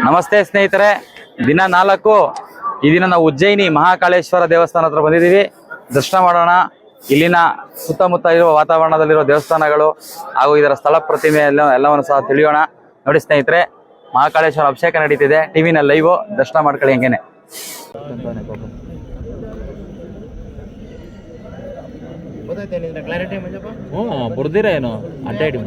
ನಮಸ್ತೆ ಸ್ನೇಹಿತರೆ, ದಿನ 4 ಈ ದಿನ ನಾವು ಉಜ್ಜಯಿನಿ ಮಹಾಕಾಳೇಶ್ವರ ದೇವಸ್ಥಾನ ಹತ್ರ ಬಂದಿದ್ದೀವಿ. ದರ್ಶನ ಮಾಡೋಣ. ಇಲ್ಲಿನ ಸುತ್ತಮುತ್ತ ಇರುವ ವಾತಾವರಣದಲ್ಲಿರುವ ದೇವಸ್ಥಾನಗಳು ಹಾಗೂ ಇದರ ಸ್ಥಳ ಪ್ರತಿಮೆ ಎಲ್ಲವನ್ನು ಸಹ ತಿಳಿಯೋಣ. ನೋಡಿ ಸ್ನೇಹಿತರೆ, ಮಹಾಕಾಳೇಶ್ವರ ಅಭಿಷೇಕ ನಡೀತಿದೆ. ಟಿವಿನ ಲೈವ್ ದರ್ಶನ ಮಾಡ್ಕೊಳ್ಳಿ. ಹೆಂಗೇನೆ ಬುರ್ದಿರ ಏನು ಅಡ್ಡಾಡಿ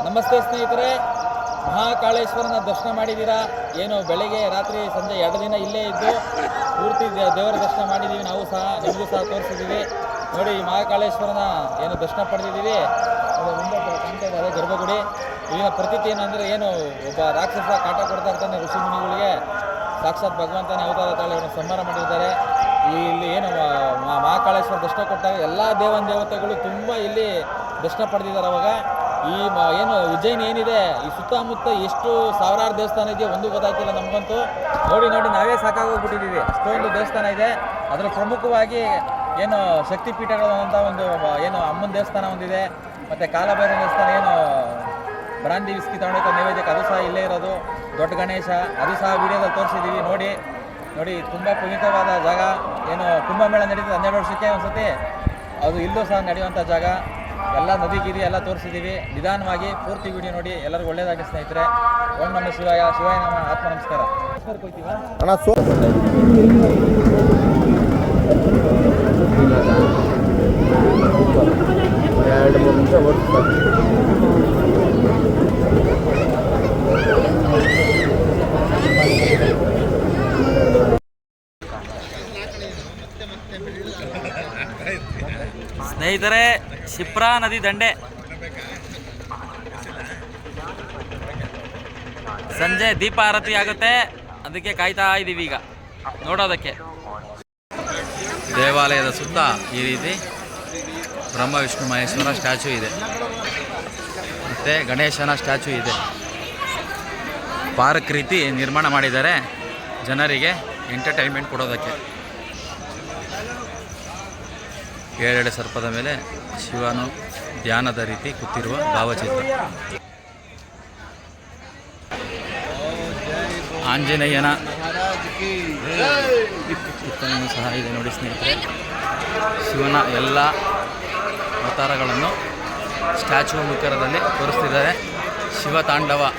ನಮಸ್ತೆ ಸ್ನೇಹಿತರೆ, ಮಹಾಕಾಳೇಶ್ವರನ ದರ್ಶನ ಮಾಡಿದ್ದೀರಾ ಏನು? ಬೆಳಗ್ಗೆ ರಾತ್ರಿ ಸಂಜೆ 2 ದಿನ ಇಲ್ಲೇ ಇದ್ದು ಪೂರ್ತಿ ದೇವರ ದರ್ಶನ ಮಾಡಿದ್ದೀವಿ. ನಾವು ಸಹ ನಿಮಗೂ ಸಹ ತೋರಿಸಿದ್ದೀವಿ. ನೋಡಿ, ಈ ಮಹಾಕಾಳೇಶ್ವರನ ಏನು ದರ್ಶನ ಪಡೆದಿದ್ದೀವಿ. ಮುಂದೆ ಕಾಣ್ತಾ ಇದೆ ಅದೇ ಗರ್ಭಗುಡಿ. ಇಲ್ಲಿನ ಪ್ರತೀತಿ ಏನಂದರೆ ಏನು, ಒಬ್ಬ ರಾಕ್ಷಸ ಕಾಟ ಕೊಡ್ತಾ ಇರ್ತಾನೆ ಋಷಿ ಮುನಿಗಳಿಗೆ. ಸಾಕ್ಷಾತ್ ಭಗವಂತನೇ ಅವತಾರ ತಾಳಿ ಅವನು ಸಂಹಾರ ಮಾಡಿದ್ದಾರೆ. ಇಲ್ಲಿ ಏನು ಮಹಾಕಾಳೇಶ್ವರ ದರ್ಶನ ಕೊಟ್ಟಾಗ ಎಲ್ಲ ದೇವತೆಗಳು ತುಂಬ ಇಲ್ಲಿ ದರ್ಶನ ಪಡೆದಿದ್ದಾರೆ. ಅವಾಗ ಈ ಏನು ಉಜ್ಜಯಿನಿ ಏನಿದೆ, ಈ ಸುತ್ತಮುತ್ತ ಎಷ್ಟು ಸಾವಿರಾರು ದೇವಸ್ಥಾನ ಇದೆಯೋ ಒಂದು ಗೊತ್ತಾಗ್ತಿಲ್ಲ ನಮಗಂತೂ. ನೋಡಿ ನಾವೇ ಸಾಕಾಗೋಗ್ಬಿಟ್ಟಿದ್ದೀವಿ. ಅಷ್ಟೊಂದು ದೇವಸ್ಥಾನ ಇದೆ. ಅದರ ಪ್ರಮುಖವಾಗಿ ಏನು ಶಕ್ತಿಪೀಠಗಳು ಅಂತ ಒಂದು ಏನು ಅಮ್ಮನ ದೇವಸ್ಥಾನ ಒಂದಿದೆ. ಮತ್ತು ಕಾಲಭೈರವ ದೇವಸ್ಥಾನ, ಏನು ಬ್ರಾಂದಿ ವಿಸ್ಕಿ ತಗೊಂಡಿದ್ದ ನೈವೇದ್ಯಕ್ಕೆ ಅದು ಸಹ ಇಲ್ಲೇ ಇರೋದು. ದೊಡ್ಡ ಗಣೇಶ ಅದು ಸಹ ವಿಡಿಯೋದಲ್ಲಿ ತೋರಿಸಿದ್ದೀವಿ. ನೋಡಿ ತುಂಬ ಪುನೀತವಾದ ಜಾಗ. ಏನು ಕುಂಭಮೇಳ ನಡೀತದೆ 12 ವರ್ಷಕ್ಕೆ ಒಂದ್ಸತಿ, ಅದು ಇಲ್ಲೂ ಸಹ ನಡೆಯುವಂಥ ಜಾಗ. ಎಲ್ಲ ನದಿಗಿರಿ ಎಲ್ಲ ತೋರಿಸಿದ್ದೀವಿ. ನಿಧಾನವಾಗಿ ಪೂರ್ತಿ ವಿಡಿಯೋ ನೋಡಿ. ಎಲ್ಲರಿಗೂ ಒಳ್ಳೆಯದಾಗಿ ಸ್ನೇಹಿತರೆ. ಓಂ ನಮಃ ಶಿವಾಯ. ಶಿವಾಯ ನಮ. ಆತ್ಮ ನಮಸ್ಕಾರ. ಸ್ನೇಹಿತರೆ, ಶಿಪ್ರಾ ನದಿ ದಂಡೆ. ಸಂಜೆ ದೀಪ ಆರತಿ ಆಗುತ್ತೆ, ಅದಕ್ಕೆ ಕಾಯ್ತಾ ಇದ್ದೀವಿ ಈಗ ನೋಡೋದಕ್ಕೆ. ದೇವಾಲಯದ ಸುತ್ತ ಈ ರೀತಿ ಬ್ರಹ್ಮ ವಿಷ್ಣು ಮಹೇಶ್ವರ ಸ್ಟ್ಯಾಚು ಇದೆ, ಮತ್ತು ಗಣೇಶನ ಸ್ಟ್ಯಾಚು ಇದೆ. ಪಾರ್ಕ್ ರೀತಿ ನಿರ್ಮಾಣ ಮಾಡಿದ್ದಾರೆ ಜನರಿಗೆ ಎಂಟರ್ಟೈನ್ಮೆಂಟ್ ಕೊಡೋದಕ್ಕೆ. 7 ಸರ್ಪದ ಮೇಲೆ ಶಿವನು ಧ್ಯಾನದ ರೀತಿ ಕೂತಿರುವ ಭಾವಚಿತ್ರ. ಆಂಜನೇಯನ ಚಿತ್ರನೂ ಸಹ ಇದೆ ನೋಡಿ ಸ್ನೇಹಿತರೆ. ಶಿವನ ಎಲ್ಲ ಅವತಾರಗಳನ್ನು ಸ್ಟ್ಯಾಚು ಮುಖರದಲ್ಲಿ ತೋರಿಸ್ತಿದ್ದಾರೆ. ಶಿವ ತಾಂಡವ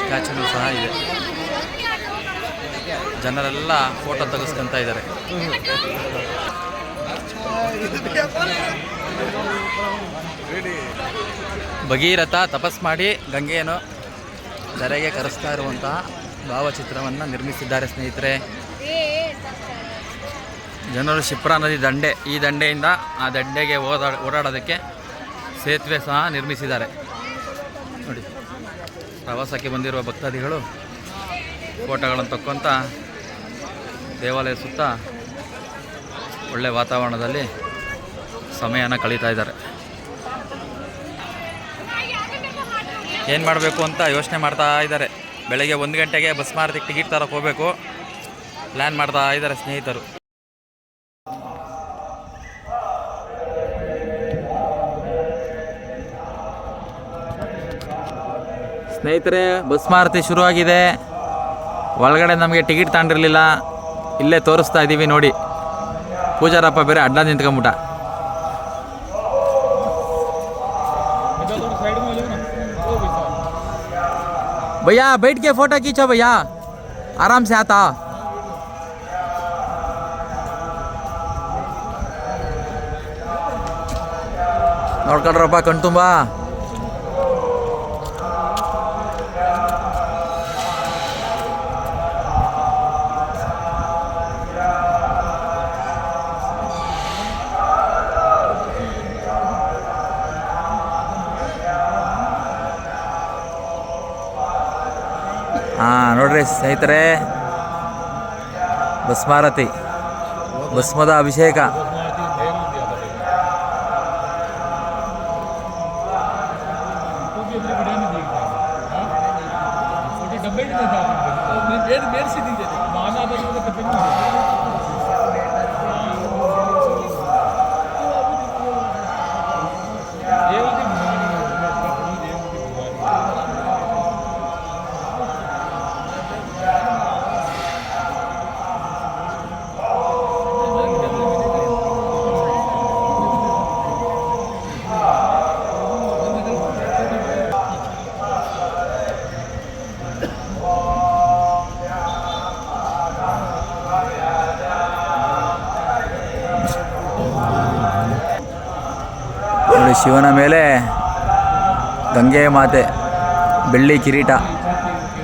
ಸ್ಟ್ಯಾಚುನೂ ಸಹ ಇದೆ. ಜನರೆಲ್ಲ ಫೋಟೋ ತೆಗೆಸ್ಕೊಂತ ಇದ್ದಾರೆ. ಭಗೀರಥ ತಪಸ್ ಮಾಡಿ ಗಂಗೆಯನ್ನು ಧರೆಗೆ ಕರೆಸ್ತಾ ಇರುವಂತಹ ಭಾವಚಿತ್ರವನ್ನು ನಿರ್ಮಿಸಿದ್ದಾರೆ ಸ್ನೇಹಿತರೆ. ಜನರು ಶಿಪ್ರಾ ನದಿ ದಂಡೆ, ಈ ದಂಡೆಯಿಂದ ಆ ದಂಡೆಗೆ ಓಡಾಡೋದಕ್ಕೆ ಸೇತುವೆ ಸಹ ನಿರ್ಮಿಸಿದ್ದಾರೆ ನೋಡಿ. ಪ್ರವಾಸಕ್ಕೆ ಬಂದಿರುವ ಭಕ್ತಾದಿಗಳು ಫೋಟೋಗಳನ್ನು ತಕ್ಕೊಂತ ದೇವಾಲಯ ಸುತ್ತ ಒಳ್ಳೆ ವಾತಾವರಣದಲ್ಲಿ ಸಮಯನ ಕಳೀತಾ ಇದ್ದಾರೆ. ಏನು ಮಾಡಬೇಕು ಅಂತ ಯೋಚನೆ ಮಾಡ್ತಾ ಇದ್ದಾರೆ. ಬೆಳಗ್ಗೆ 1 ಗಂಟೆಗೆ ಬಸ್ ಮಾರುತಿಗೆ ಟಿಕೆಟ್ ತರಕ್ಕೆ ಹೋಗಬೇಕು, ಪ್ಲ್ಯಾನ್ ಮಾಡ್ತಾ ಇದ್ದಾರೆ ಸ್ನೇಹಿತರು. ಸ್ನೇಹಿತರೆ, ಬಸ್ ಮಾರುತಿ ಶುರುವಾಗಿದೆ. ಒಳಗಡೆ ನಮಗೆ ಟಿಕೆಟ್ ತಗೊಂಡಿರಲಿಲ್ಲ, ಇಲ್ಲೇ ತೋರಿಸ್ತಾ ಇದ್ದೀವಿ ನೋಡಿ. ಪೂಜಾರಪ್ಪ ಬೇರೆ ಅಡ್ಡ ನಿಂತ್ಕೊಂಬಿಟ್ಟ. भैया बैठ के फोटो खींचो भैया, आराम से आता. ನೋಡ್ಕೊಳ್ರಪ್ಪ ಕಣ್ತುಂಬ. ನೋಡ್ರಿ ಸ್ನೇಹಿತರೆ, ಭಸ್ಮಾರತಿ, ಭಸ್ಮದ ಅಭಿಷೇಕ. ನೋಡಿ, ಶಿವನ ಮೇಲೆ ಗಂಗೆ ಮಾತೆ, ಬೆಳ್ಳಿ ಕಿರೀಟ,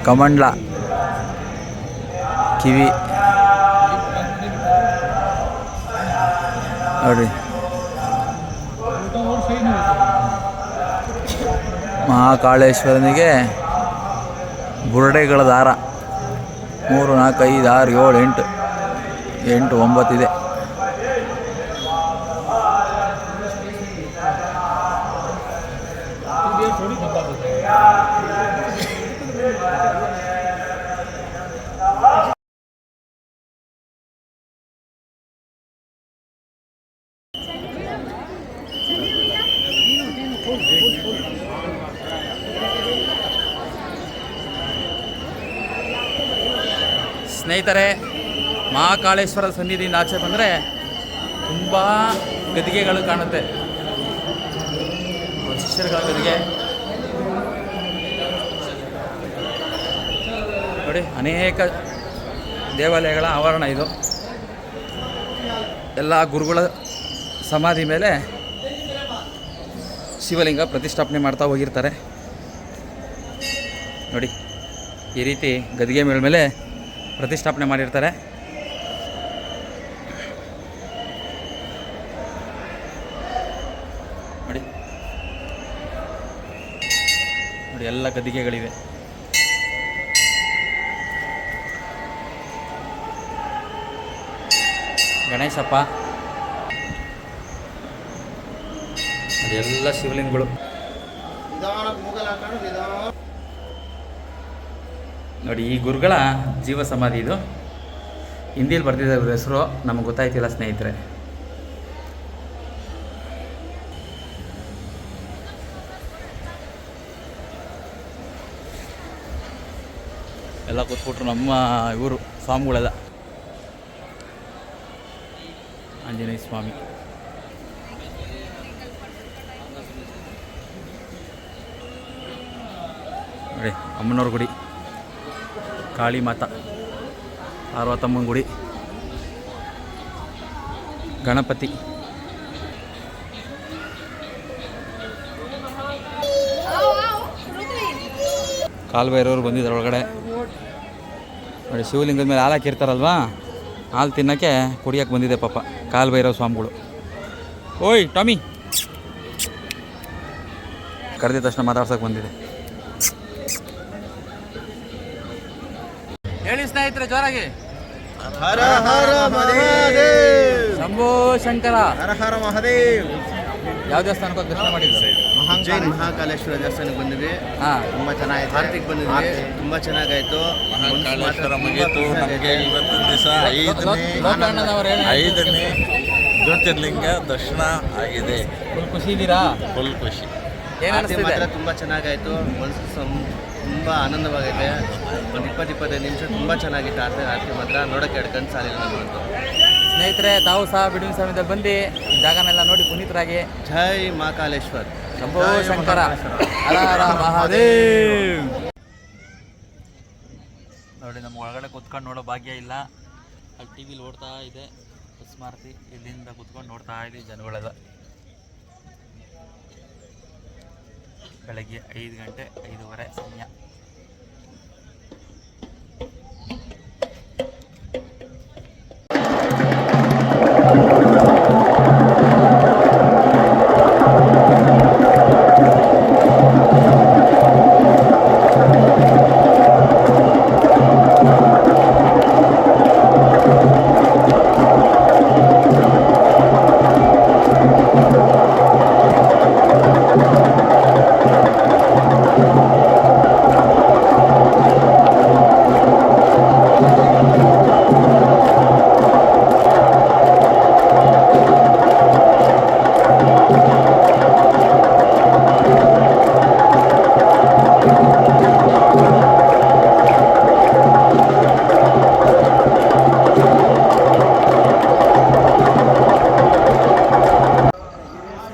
ಕಮಂಡ್ಲ, ಕಿವಿ ನೋಡಿ. ಮಹಾಕಾಳೇಶ್ವರನಿಗೆ ಬುರುಡೆಗಳ ದಾರ 3, 4, 5, 6, 7, 8, 9 ಇದೆ. ಸ್ನೇಹಿತರೆ, ಮಹಾಕಾಳೇಶ್ವರ ಸನ್ನಿಧಿಯಿಂದ ಆಚೆ ಬಂದರೆ ತುಂಬ ಗದಿಗೆಗಳು ಕಾಣುತ್ತೆ. ಶಿಷ್ಯರುಗಳ ಗದಿಗೆ ನೋಡಿ. ಅನೇಕ ದೇವಾಲಯಗಳ ಆವರಣ ಇದು. ಎಲ್ಲ ಗುರುಗಳ ಸಮಾಧಿ ಮೇಲೆ ಶಿವಲಿಂಗ ಪ್ರತಿಷ್ಠಾಪನೆ ಮಾಡ್ತಾ ಹೋಗಿರ್ತಾರೆ ನೋಡಿ. ಈ ರೀತಿ ಗದಿಗೆ ಮೇಲೆ ಪ್ರತಿಷ್ಠಾಪನೆ ಮಾಡಿರ್ತಾರೆ. ನೋಡಿ ನೋಡಿ, ಎಲ್ಲ ಗದಿಗೆಗಳಿವೆ. ಗಣೇಶಪ್ಪ, ಅದೆಲ್ಲ ಶಿವಲಿಂಗಗಳು. ನೋಡಿ, ಈ ಗುರುಗಳ ಜೀವ ಸಮಾಧಿ ಇದು. ಹಿಂದಿಯಲ್ಲಿ ಬರ್ತಿದ್ದ ಇವ್ರ ಹೆಸರು ನಮಗೆ ಗೊತ್ತಾಯ್ತಿಲ್ಲ ಸ್ನೇಹಿತರೆ. ಎಲ್ಲ ಕೂತ್ಬಿಟ್ರು ನಮ್ಮ ಇವರು ಸ್ವಾಮಿಗಳೆಲ್ಲ. ಆಂಜನೇಯ ಸ್ವಾಮಿ, ನೋಡಿ ಅಮ್ಮನವ್ರ ಗುಡಿ, ಕಾಳಿ ಮಾತಾ, ಪಾರ್ವತಮ್ಮನ ಗುಡಿ, ಗಣಪತಿ, ಕಾಲುವೆ ಇರೋರು ಬಂದಿದ್ದಾರೆ ಒಳಗಡೆ ನೋಡಿ. ಶಿವಲಿಂಗದ ಮೇಲೆ ಹಾಲು ಹಾಕಿರ್ತಾರಲ್ವಾ, ಹಾಲು ತಿನ್ನೋಕ್ಕೆ ಕುಡಿಯೋಕ್ಕೆ ಬಂದಿದೆ ಪಾಪ ಕಾಲು ಭೈರವ ಸ್ವಾಮಿಗಳು. ಓಯ್ ಟಾಮಿ ಕರೆದಿದ ತಕ್ಷಣ ಮಾತಾಡ್ಸೋಕೆ ಬಂದಿದೆ. ಹೇಳಿ ಸ್ನೇಹಿತರೆ ಜೋರಾಗಿ. ಹರ ಹರ ಮಹಾದೇವ್. ಶಂಭೋ ಶಂಕರ. ಹರ ಹರ ಮಹಾದೇವ್. ಯಾವ ದೇವಸ್ಥಾನಕ್ಕೆ ಹೋಗಿ ದರ್ಶನ ಮಾಡಿದ್ರು? ಜೈನ್ ಮಹಾಕಾಲೇಶ್ವರ ದೇವಸ್ಥಾನಕ್ಕೆ ಬಂದಿದ್ವಿ. ಹಾಂ, ತುಂಬಾ ಚೆನ್ನಾಗಿತ್ತು. ಆರ್ತಿಗೆ ಬಂದಿದ್ವಿ, ತುಂಬಾ ಚೆನ್ನಾಗಾಯ್ತು. ಮಹಾಕಾಳೇಶ್ವರ ಮುಗೀತು. ನಮಗೆ ಇವತ್ತಿನ ದಿವಸ ಐದನೇ ಜ್ಯೋತಿರ್ಲಿಂಗ ದರ್ಶನ ಆಗಿದೆ. ಫುಲ್ ಖುಷಿ ಇದ್ದೀರಾ? ಫುಲ್ ಖುಷಿ. ಮಾತ್ರ ತುಂಬಾ ಚೆನ್ನಾಗಾಯ್ತು. ಮನಸ್ಸು ತುಂಬಾ ಆನಂದವಾಗೈತೆ. ಒಂದು 20-25 ನಿಮಿಷ ತುಂಬಾ ಚೆನ್ನಾಗಿತ್ತು. ಆರತಿ ಮಾತ್ರ ನೋಡೋಕ್ಕೆ ಎರಡು ಕಣ್ಣು ಸಾಲಿಲ್ಲ ನಮ್ಮಂತೂ. ಸ್ನೇಹಿತರೆ, ತಾವು ಸಹ ಬಿಡುವಿನ ಸಮಯದಲ್ಲಿ ಬಂದು ಈ ಜಾಗನೆಲ್ಲ ನೋಡಿ ಪುನೀತರಾಗಿ. ಜೈ ಮಹಾಕಾಲೇಶ್ವರ್. ಶಂಭೋ ಶಂಕರ. ಹರ ಹರ ಮಹಾದೇವ್. ನೋಡಿ, ನಮ್ಮ ಒಳಗಡೆ ಕುತ್ಕೊಂಡು ನೋಡೋ ಭಾಗ್ಯ ಇಲ್ಲ. ಅಲ್ಲಿ ಟಿ ವಿಲಿ ಓಡ್ತಾ ಇದೆ ಬಸ್ ಮಾರುತಿ. ಇಲ್ಲಿಂದ ಕುತ್ಕೊಂಡು ನೋಡ್ತಾ ಇದ್ದೀವಿ ಜನಗಳೆಲ್ಲ. ಬೆಳಗ್ಗೆ 5 ಗಂಟೆ 5:15 ಸಮಯ.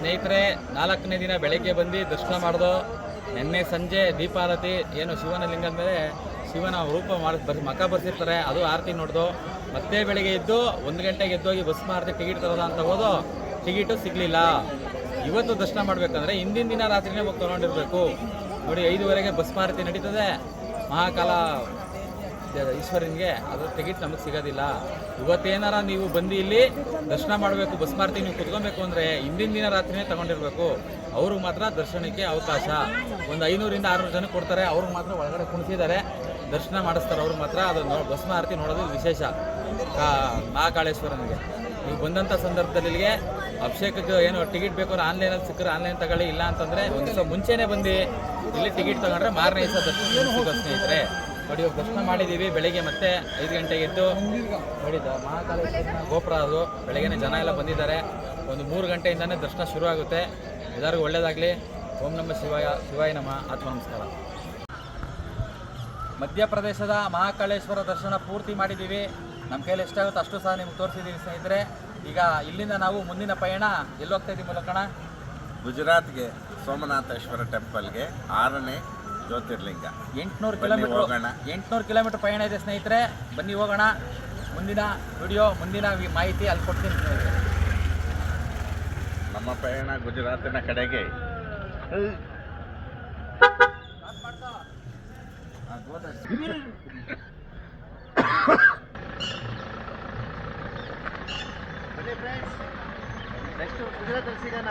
ಸ್ನೇಹಿತರೆ, 4ನೇ ದಿನ ಬೆಳಗ್ಗೆ ಬಂದು ದರ್ಶನ ಮಾಡೋದು. ನಿನ್ನೆ ಸಂಜೆ ದೀಪಾರತಿ ಏನು ಶಿವನ ಲಿಂಗದ ಮೇಲೆ ಶಿವನ ರೂಪ ಮಖ ಬರ್ಸಿರ್ತಾರೆ, ಅದು ಆರತಿ ನೋಡ್ದು. ಮತ್ತೆ ಬೆಳಿಗ್ಗೆ ಎದ್ದು 1 ಗಂಟೆಗೆ ಎದ್ದೋಗಿ ಬಸ್ ಮಾರತಿ ಟಿಕೆಟ್ ತರೋದ ಅಂತ ಹೋದು, ಟಿಕೆಟು ಸಿಗಲಿಲ್ಲ. ಇವತ್ತು ದರ್ಶನ ಮಾಡಬೇಕಂದ್ರೆ ಹಿಂದಿನ ದಿನ ರಾತ್ರಿನೇ ಹೋಗಿ ತೊಗೊಂಡಿರ್ಬೇಕು. ನೋಡಿ, 5:15ಗೆ ಬಸ್ ಮಾರತಿ ನಡೀತದೆ ಮಹಾಕಾಲ ಈಶ್ವರನಿಗೆ. ಅದು ಟಿಕೆಟ್ ನಮಗೆ ಸಿಗೋದಿಲ್ಲ. ಇವತ್ತೇನಾರ ನೀವು ಬಂದು ಇಲ್ಲಿ ದರ್ಶನ ಮಾಡಬೇಕು, ಬಸ್ ಮಾರ್ತಿ ನೀವು ಕುತ್ಕೊಬೇಕು ಅಂದರೆ ಹಿಂದಿನ ದಿನ ರಾತ್ರಿನೇ ತಗೊಂಡಿರ್ಬೇಕು. ಅವ್ರಿಗೆ ಮಾತ್ರ ದರ್ಶನಕ್ಕೆ ಅವಕಾಶ. ಒಂದು 500ರಿಂದ 600 ಜನ ಕೊಡ್ತಾರೆ. ಅವ್ರಿಗೆ ಮಾತ್ರ ಒಳಗಡೆ ಕುಣಿಸಿದ್ದಾರೆ, ದರ್ಶನ ಮಾಡಿಸ್ತಾರೆ. ಅವ್ರಿಗೆ ಮಾತ್ರ ಅದು ಭಸ್ಮ ಆರತಿ ನೋಡೋದು ವಿಶೇಷ ಮಹಾಕಾಳೇಶ್ವರನಿಗೆ. ನೀವು ಬಂದಂಥ ಸಂದರ್ಭದಲ್ಲಿ ಇಲ್ಲಿಗೆ ಅಭಿಷೇಕಕ್ಕೆ ಏನು ಟಿಕೆಟ್ ಬೇಕು ಅಂದ್ರೆ ಆನ್ಲೈನಲ್ಲಿ ಸಿಕ್ಕರೆ ಆನ್ಲೈನ್ ತಗೊಳ್ಳಿ. ಇಲ್ಲ ಅಂತಂದರೆ ಒಂದು ದಿವಸ ಮುಂಚೆನೇ ಬಂದು ಇಲ್ಲಿ ಟಿಕೆಟ್ ತೊಗೊಂಡ್ರೆ ಮಾರನೇ ದಿವಸ ದರ್ಶನ ಸಿಗೋ ಸ್ನೇಹಿತರೆ. ನೋಡಿ, ಇವಾಗ ದರ್ಶನ ಮಾಡಿದ್ದೀವಿ. ಬೆಳಗ್ಗೆ ಮತ್ತೆ 5 ಗಂಟೆಗೆ ಎದ್ದು ನೋಡಿದ ಮಹಾಕಾಲೇಶ್ವರನ ಗೋಪುರ. ಅದು ಬೆಳಗ್ಗೆನೇ ಜನ ಎಲ್ಲ ಬಂದಿದ್ದಾರೆ. ಒಂದು 3 ಗಂಟೆಯಿಂದನೇ ದರ್ಶನ ಶುರು ಆಗುತ್ತೆ. ಎಲ್ಲರಿಗೂ ಒಳ್ಳೆಯದಾಗಲಿ. ಓಂ ನಮಃ ಶಿವಾಯ. ಶಿವಾಯ ನಮಃ. ಆತ್ಮ ನಮಸ್ಕಾರ. ಮಧ್ಯಪ್ರದೇಶದ ಮಹಾಕಾಳೇಶ್ವರ ದರ್ಶನ ಪೂರ್ತಿ ಮಾಡಿದ್ದೀವಿ. ನಮ್ಮ ಕೈಯಲ್ಲಿ ಎಷ್ಟಾಗುತ್ತೋ ಅಷ್ಟು ಸಹ ನಿಮ್ಗೆ ತೋರಿಸಿದ್ದೀವಿ ಸ್ನೇಹಿತರೆ. ಈಗ ಇಲ್ಲಿಂದ ನಾವು ಮುಂದಿನ ಪಯಣ ಎಲ್ಲಿ ಹೋಗ್ತಾ ಇದ್ದೀವಿ ಮೂಲಕಣ? ಗುಜರಾತ್ಗೆ ಸೋಮನಾಥೇಶ್ವರ ಟೆಂಪಲ್ಗೆ 6ನೇ ಜ್ಯೋತಿರ್ಲಿಂಗ. 800 ಕಿಲೋಮೀಟರ್ ಪಯಣ ಇದೆ ಸ್ನೇಹಿತರೆ. ಬನ್ನಿ ಹೋಗೋಣ. ಮುಂದಿನ ವಿಡಿಯೋ, ಮುಂದಿನ ಮಾಹಿತಿ ಅಲ್ಲಿ ಕೊಡ್ತೀನಿ ಸ್ನೇಹಿತರೆ. ನಮ್ಮ ಪಯಣ ಗುಜರಾತಿನ ಕಡೆಗೆ. ಬನ್ನಿ ಫ್ರೆಂಡ್ಸ್, ನೆಕ್ಸ್ಟ್ ಗುಜರಾತ್ ಸಿಗೋಣ.